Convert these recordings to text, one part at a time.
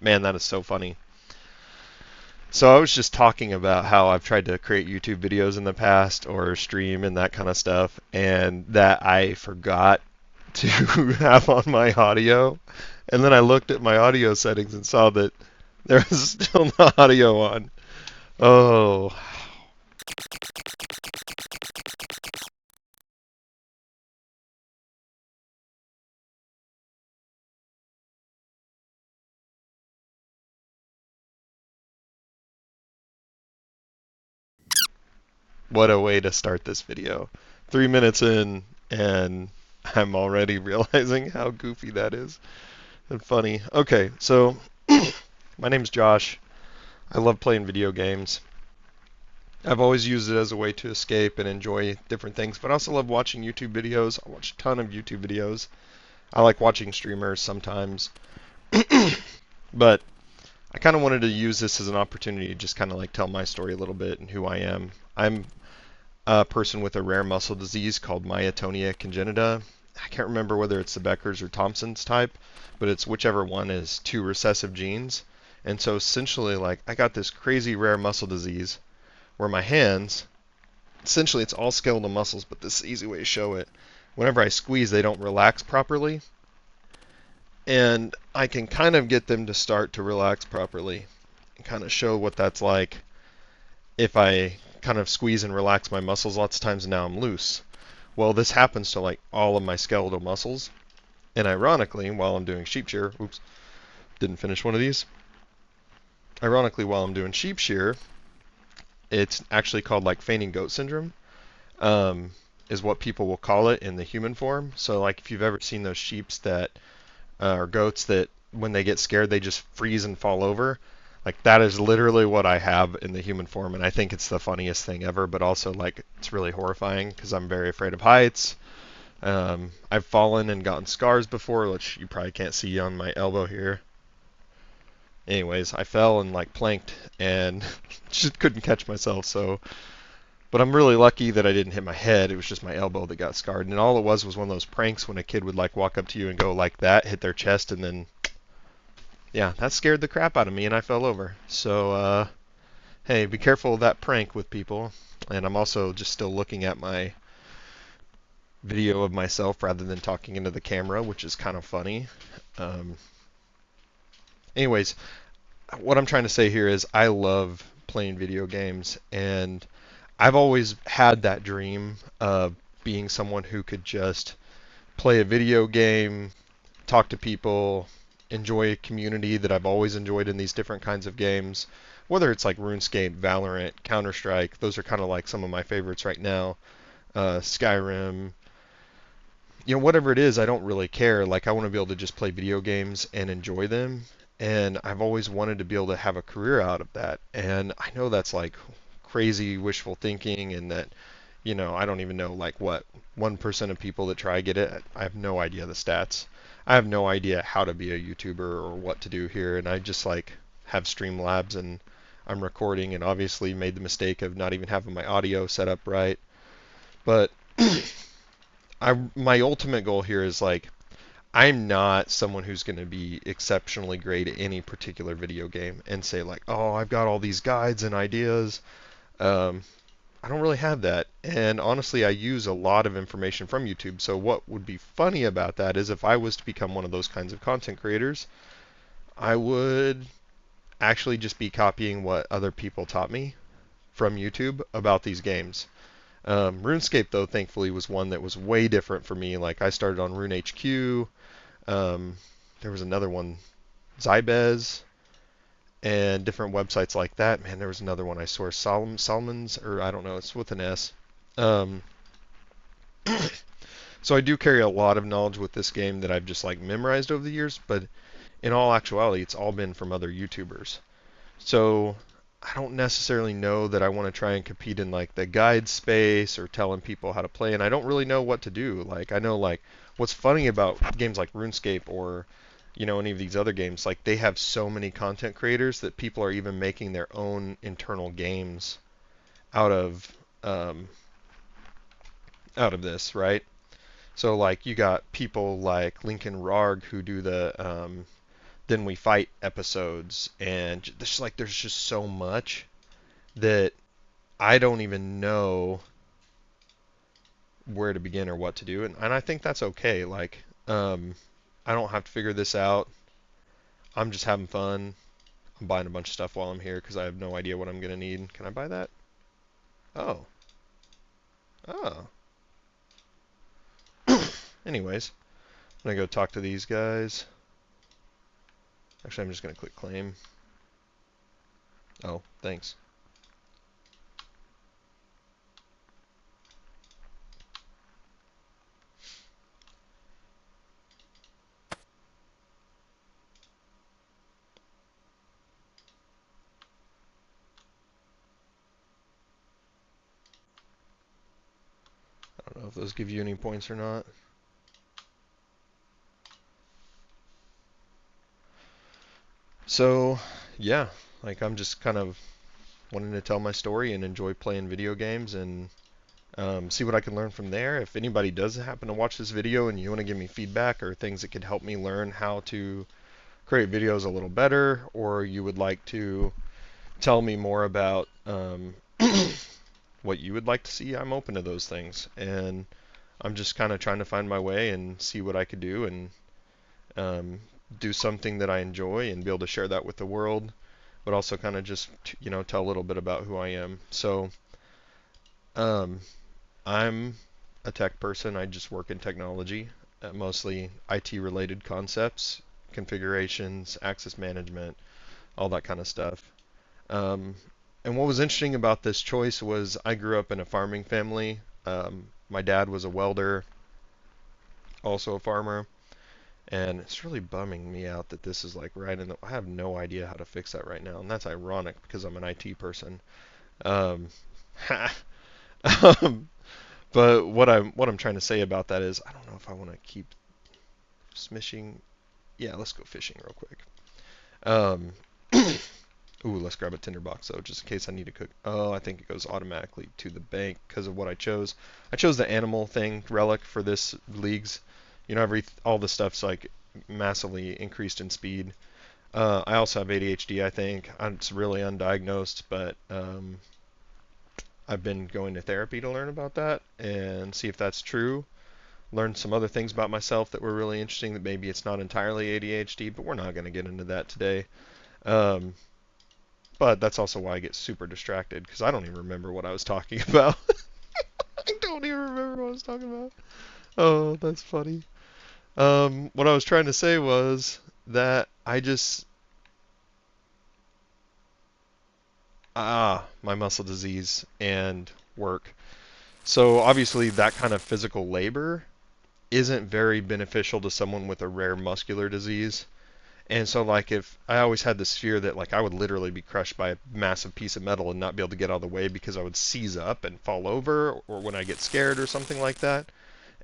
Man, that is so funny. So I was just talking about how I've tried to create YouTube videos in the past or stream and that kind of stuff, and that I forgot to have on my audio. And then I looked at my audio settings and saw that there was still no audio on. Oh, what a way to start this video. 3 minutes in, and I'm already realizing how goofy that is and funny. Okay, so my name's Josh. I love playing video games. I've always used it as a way to escape and enjoy different things, but I also love watching YouTube videos. I watch a ton of YouTube videos. I like watching streamers sometimes, but I kind of wanted to use this as an opportunity to just kind of like tell my story a little bit and who I am. I'm a person with a rare muscle disease called Myotonia congenita. I can't remember whether it's the Becker's or Thompson's type, but it's whichever one is two recessive genes. And so essentially, like, I got this crazy rare muscle disease where my hands, essentially it's all skeletal muscles, but this is the easy way to show it. Whenever I squeeze, they don't relax properly, and I can kind of get them to start to relax properly and kind of show what that's like if I kind of squeeze and relax my muscles. Lots of times now I'm loose. Well, this happens to like all of my skeletal muscles, and ironically, while I'm doing sheep shear, oops, didn't finish one of these. Ironically, while I'm doing sheep shear, it's actually called like fainting goat syndrome. Um, is what people will call it in the human form. So like if you've ever seen those sheeps that or goats that when they get scared they just freeze and fall over, like that is literally what I have in the human form, and I think it's the funniest thing ever, but also like it's really horrifying because I'm very afraid of heights. I've fallen and gotten scars before, which you probably can't see on my elbow here. Anyways, I fell and like planked and just couldn't catch myself. So but I'm really lucky that I didn't hit my head. It was just my elbow that got scarred. And all it was one of those pranks when a kid would like walk up to you and go like that, hit their chest, and then yeah, that scared the crap out of me and I fell over. So hey, be careful of that prank with people. And I'm also just still looking at my video of myself rather than talking into the camera, which is kind of funny. Um, anyways, what I'm trying to say here is I love playing video games, and I've always had that dream of being someone who could just play a video game, talk to people, enjoy a community that I've always enjoyed in these different kinds of games. Whether it's like RuneScape, Valorant, Counter-Strike, those are kind of like some of my favorites right now. Skyrim, whatever it is, I don't really care. Like I want to be able to just play video games and enjoy them. And I've always wanted to be able to have a career out of that. And I know that's like crazy wishful thinking, and that I don't even know like what 1% of people that try get it. I have no idea the stats. I have no idea how to be a YouTuber or what to do here, and I just like have Streamlabs and I'm recording, and obviously made the mistake of not even having my audio set up right. But my ultimate goal here is like I'm not someone who's going to be exceptionally great at any particular video game and say like, oh, I've got all these guides and ideas. Um, I don't really have that. And honestly, I use a lot of information from YouTube. So what would be funny about that is if I was to become one of those kinds of content creators, I would actually just be copying what other people taught me from YouTube about these games. RuneScape, though, thankfully, was one that was way different for me. Like I started on RuneHQ. Um, there was another one, Zybez, and different websites like that. Man, there was another one I saw, Solomons, or I don't know, it's with an S. Um, so I do carry a lot of knowledge with this game that I've just like memorized over the years, but in all actuality, it's all been from other YouTubers. So I don't necessarily know that I want to try and compete in like the guide space or telling people how to play, and I don't really know what to do. Like I know like what's funny about games like RuneScape or any of these other games, like they have so many content creators that people are even making their own internal games out of um, out of this, right? So like you got people like Lincoln Rarg who do then we fight episodes, and there's just so much that I don't even know where to begin or what to do, and I think that's okay. Like, I don't have to figure this out. I'm just having fun. I'm buying a bunch of stuff while I'm here because I have no idea what I'm gonna need. Can I buy that? Oh, oh. Anyways, I'm gonna go talk to these guys. Actually, I'm just gonna click claim. Oh, thanks. I don't know if those give you any points or not. So, yeah, like I'm just kind of wanting to tell my story and enjoy playing video games and see what I can learn from there. If anybody does happen to watch this video and you want to give me feedback or things that could help me learn how to create videos a little better, or you would like to tell me more about what you would like to see, I'm open to those things. And I'm just kind of trying to find my way and see what I could do and um, do something that I enjoy and be able to share that with the world, but also kind of just, tell a little bit about who I am. So, um, I'm a tech person. I just work in technology, mostly IT related concepts, configurations, access management, all that kind of stuff. Um, and what was interesting about this choice was I grew up in a farming family. My dad was a welder, also a farmer, and it's really bumming me out that this is like right in the. I have no idea how to fix that right now, and that's ironic because I'm an IT person. Um, um, but what I'm trying to say about that is I don't know if I want to keep smishing. Yeah, let's go fishing real quick. Um, Ooh, let's grab a tinderbox though, just in case I need to cook. Oh, I think it goes automatically to the bank because of what I chose. I chose the animal thing relic for this leagues. All the stuff's like massively increased in speed. I also have ADHD, I think. It's really undiagnosed, but I've been going to therapy to learn about that and see if that's true. Learned some other things about myself that were really interesting that maybe it's not entirely ADHD, but we're not going to get into that today. Um, but that's also why I get super distracted because I don't even remember what I was talking about. I don't even remember what I was talking about. Oh, that's funny. What I was trying to say was that my muscle disease and work. So obviously that kind of physical labor isn't very beneficial to someone with a rare muscular disease. And so like if I always had this fear that like I would literally be crushed by a massive piece of metal and not be able to get out of the way because I would seize up and fall over or when I get scared or something like that.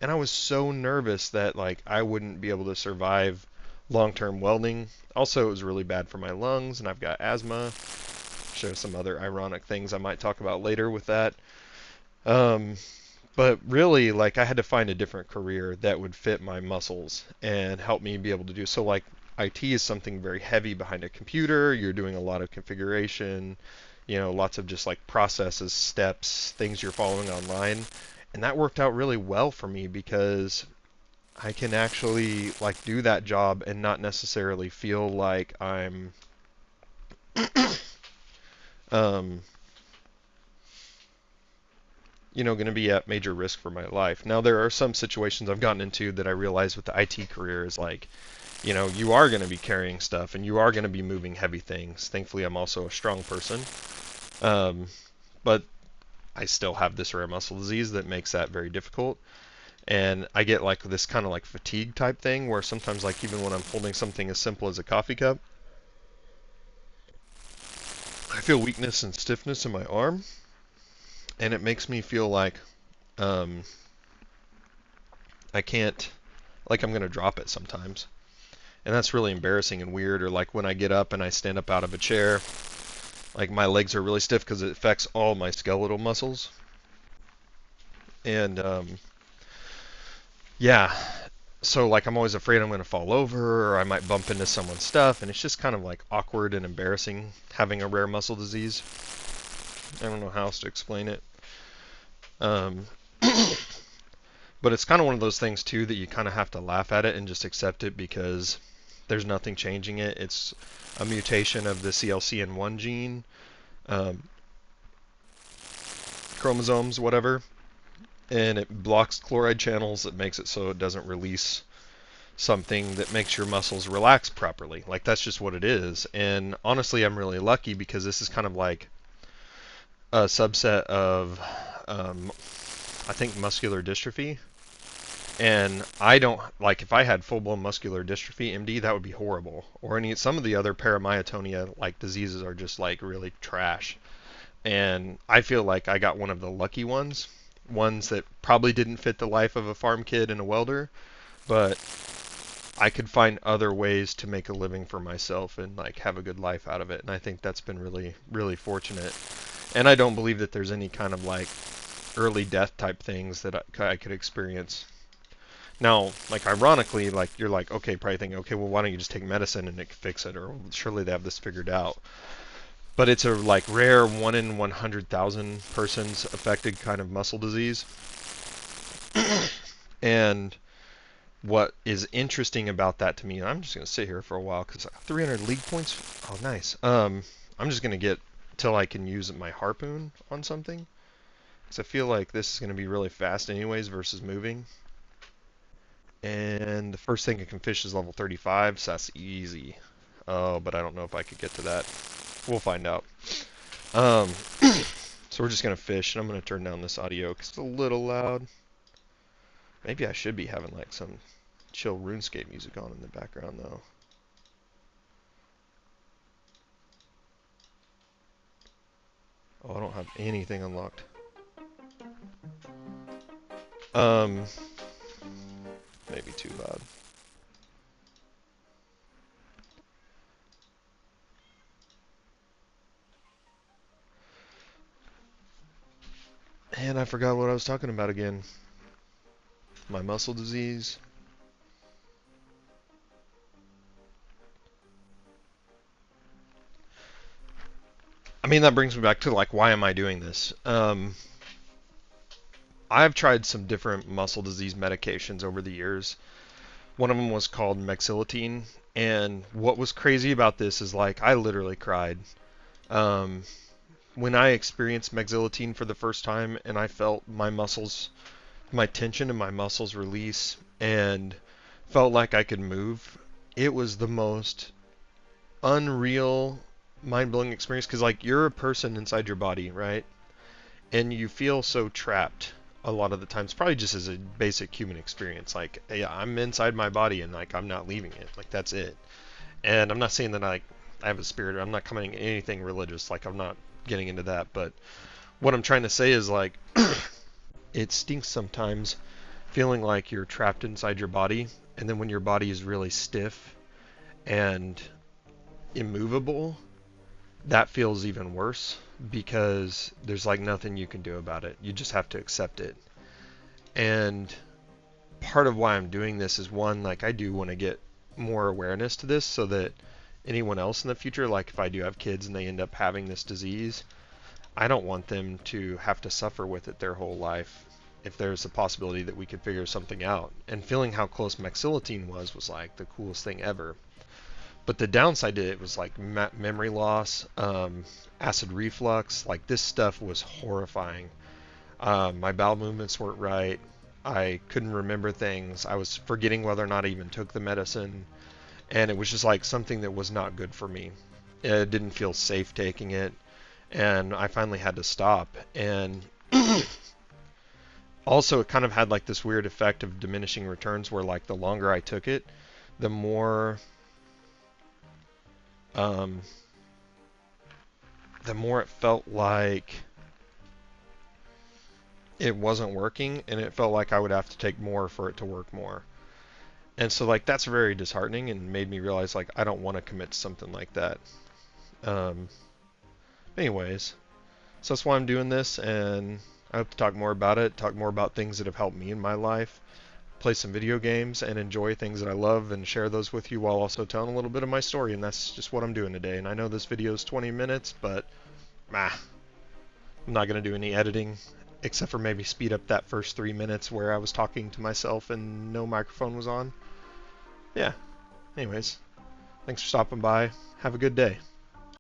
And I was so nervous that like I wouldn't be able to survive long-term welding. Also, it was really bad for my lungs and I've got asthma. Show some other ironic things I might talk about later with that. Um, but really, like, I had to find a different career that would fit my muscles and help me be able to do so. Like, IT is something very heavy behind a computer. You're doing a lot of configuration, lots of just like processes, steps, things you're following online. And that worked out really well for me because I can actually like do that job and not necessarily feel like I'm um, going to be at major risk for my life. Now, there are some situations I've gotten into that I realize with the IT career is like, you are going to be carrying stuff and you are going to be moving heavy things. Thankfully, I'm also a strong person. Um, but I still have this rare muscle disease that makes that very difficult. And I get like this kind of like fatigue type thing where sometimes like even when I'm holding something as simple as a coffee cup, I feel weakness and stiffness in my arm. And it makes me feel like um, I can't, like I'm going to drop it sometimes. And that's really embarrassing and weird. Or like when I get up and I stand up out of a chair, like my legs are really stiff because it affects all my skeletal muscles. And yeah, So like I'm always afraid I'm going to fall over or I might bump into someone's stuff, and it's just kind of like awkward and embarrassing having a rare muscle disease. I don't know how else to explain it. Um, but it's kind of one of those things too that you kind of have to laugh at it and just accept it because there's nothing changing it. It's a mutation of the CLCN1 gene, um, chromosomes, whatever, and it blocks chloride channels. It makes it so it doesn't release something that makes your muscles relax properly. Like that's just what it is. And honestly, I'm really lucky because this is kind of like a subset of, I think, muscular dystrophy. And I don't like if I had full-blown muscular dystrophy, MD, that would be horrible. Or some of the other paramyotonia like diseases are just like really trash. And I feel like I got one of the lucky ones that probably didn't fit the life of a farm kid and a welder, but I could find other ways to make a living for myself and like have a good life out of it. And I think that's been really, really fortunate. And I don't believe that there's any kind of like early death type things that I could experience. Now, like ironically, like you're like, okay, probably thinking, okay, well, why don't you just take medicine and it can fix it, or surely they have this figured out. But it's a like rare 1 in 100,000 persons affected kind of muscle disease. And what is interesting about that to me, and I'm just going to sit here for a while because 300 league points. Oh, nice. I'm just going to get till I can use my harpoon on something because I feel like this is going to be really fast anyways versus moving. And the first thing I can fish is level 35, so that's easy. Oh, but I don't know if I could get to that. We'll find out. Um, so we're just going to fish, and I'm going to turn down this audio because it's a little loud. Maybe I should be having like some chill RuneScape music on in the background though. Oh, I don't have anything unlocked. Maybe too loud. And I forgot what I was talking about again. My muscle disease. I mean, that brings me back to like, why am I doing this? I've tried some different muscle disease medications over the years. One of them was called mexiletine, and what was crazy about this is like I literally cried um, when I experienced mexiletine for the first time, and I felt my muscles, my tension in my muscles release, and felt like I could move. It was the most unreal, mind-blowing experience because like you're a person inside your body, right? And you feel so trapped a lot of the times, probably just as a basic human experience. Like, yeah, I'm inside my body and like I'm not leaving it. Like that's it. And I'm not saying that I have a spirit. I'm not coming anything religious. Like I'm not getting into that. But what I'm trying to say is like it stinks sometimes feeling like you're trapped inside your body, and then when your body is really stiff and immovable, that feels even worse because there's like nothing you can do about it. You just have to accept it. And part of why I'm doing this is one, like I do want to get more awareness to this so that anyone else in the future, like if I do have kids and they end up having this disease, I don't want them to have to suffer with it their whole life. If there's a possibility that we could figure something out. And feeling how close mexiletine was like the coolest thing ever. But the downside to it was like memory loss, acid reflux. Like this stuff was horrifying. My bowel movements weren't right. I couldn't remember things. I was forgetting whether or not I even took the medicine. And it was just like something that was not good for me. It didn't feel safe taking it. And I finally had to stop. And also it kind of had like this weird effect of diminishing returns where like the longer I took it, the more um, it felt like it wasn't working, and it felt like I would have to take more for it to work more. And so like that's very disheartening and made me realize like I don't want to commit to something like that. Um, anyways, so that's why I'm doing this, and I hope to talk more about it, talk more about things that have helped me in my life. play some video games and enjoy things that I love and share those with you while also telling a little bit of my story, and that's just what I'm doing today. And I know this video is 20 minutes, but I'm not going to do any editing except for maybe speed up that first 3 minutes where I was talking to myself and no microphone was on. Yeah, anyways, thanks for stopping by. Have a good day.